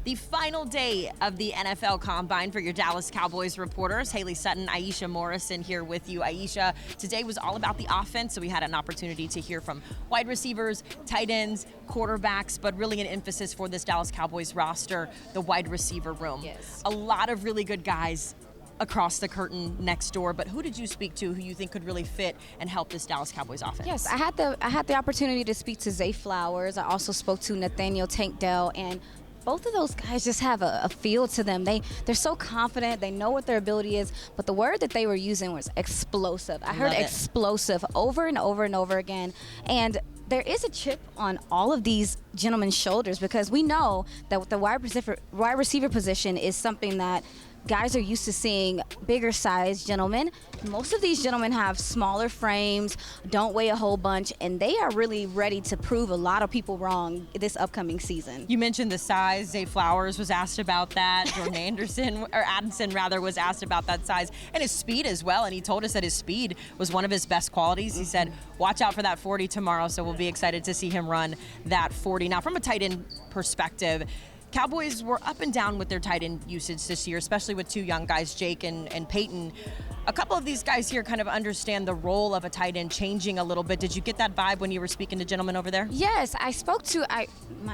The final day of the NFL Combine for your Dallas Cowboys reporters. Hailey, Sutton, Iisha, Morrison here with you. Iisha, today was all about the offense, so we had an opportunity to hear from wide receivers, tight ends, quarterbacks, but really an emphasis for this Dallas Cowboys roster, the wide receiver room. Yes. A lot of really good guys across the curtain next door, but who did you speak to who you think could really fit and help this Dallas Cowboys offense? Yes, I had the opportunity to speak to Zay Flowers. I also spoke to Nathaniel Tank Dell, and both of those guys just have a feel to them. They're so confident. They know what their ability is, but the word that they were using was explosive. I heard explosive over and over and over again, and there is a chip on all of these gentlemen's shoulders because we know that the wide receiver position is something that guys are used to seeing bigger size gentlemen. Most of these gentlemen have smaller frames, don't weigh a whole bunch, and they are really ready to prove a lot of people wrong this upcoming season. You mentioned the size. Zay Flowers was asked about that. Jordan Addison was asked about that size and his speed as well. And he told us that his speed was one of his best qualities. He said, watch out for that 40 tomorrow. So we'll be excited to see him run that 40. Now, from a tight end perspective, Cowboys were up and down with their tight end usage this year, especially with two young guys, Jake and Peyton. A couple of these guys here kind of understand the role of a tight end changing a little bit. Did you get that vibe when you were speaking to gentlemen over there? Yes, I spoke to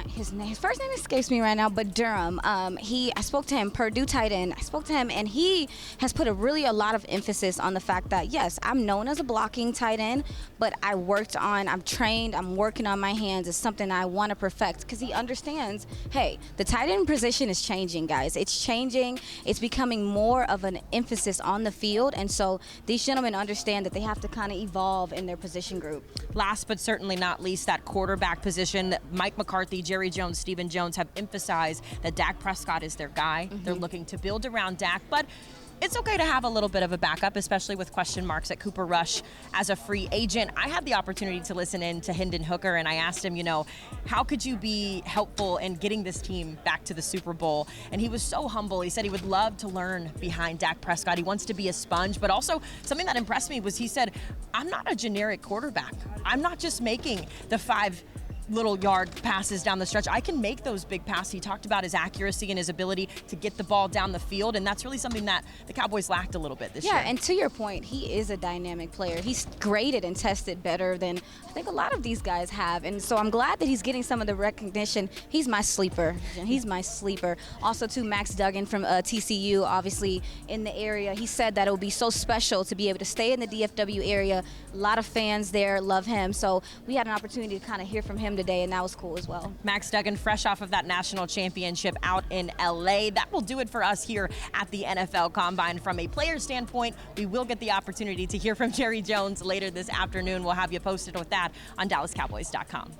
his first name escapes me right now, but Durham. I spoke to him, Purdue tight end. I spoke to him, and he has put a lot of emphasis on the fact that yes, I'm known as a blocking tight end, but I'm trained, I'm working on my hands. It's something I want to perfect because he understands. Hey, the tight end position is changing, guys. It's changing. It's becoming more of an emphasis on the field. And so these gentlemen understand that they have to kind of evolve in their position group. Last but certainly not least, that quarterback position. Mike McCarthy, Jerry Jones, Stephen Jones have emphasized that Dak Prescott is their guy. They're looking to build around Dak, but it's okay to have a little bit of a backup, especially with question marks at Cooper Rush as a free agent. I had the opportunity to listen in to Hendon Hooker, and I asked him, how could you be helpful in getting this team back to the Super Bowl? And he was so humble. He said he would love to learn behind Dak Prescott. He wants to be a sponge, but also something that impressed me was he said, I'm not a generic quarterback. I'm not just making the 5 little yard passes down the stretch. I can make those big passes. He talked about his accuracy and his ability to get the ball down the field, and that's really something that the Cowboys lacked a little bit this year. Yeah, and to your point, he is a dynamic player. He's graded and tested better than I think a lot of these guys have, and so I'm glad that he's getting some of the recognition. He's my sleeper. He's my sleeper. Also, too, Max Duggan from TCU, obviously in the area. He said that it would be so special to be able to stay in the DFW area. A lot of fans there love him, so we had an opportunity to kind of hear from him today, and that was cool as well. Max Duggan, fresh off of that national championship out in LA. That will do it for us here at the NFL Combine. From a player standpoint, we will get the opportunity to hear from Jerry Jones later this afternoon. We'll have you posted with that on DallasCowboys.com.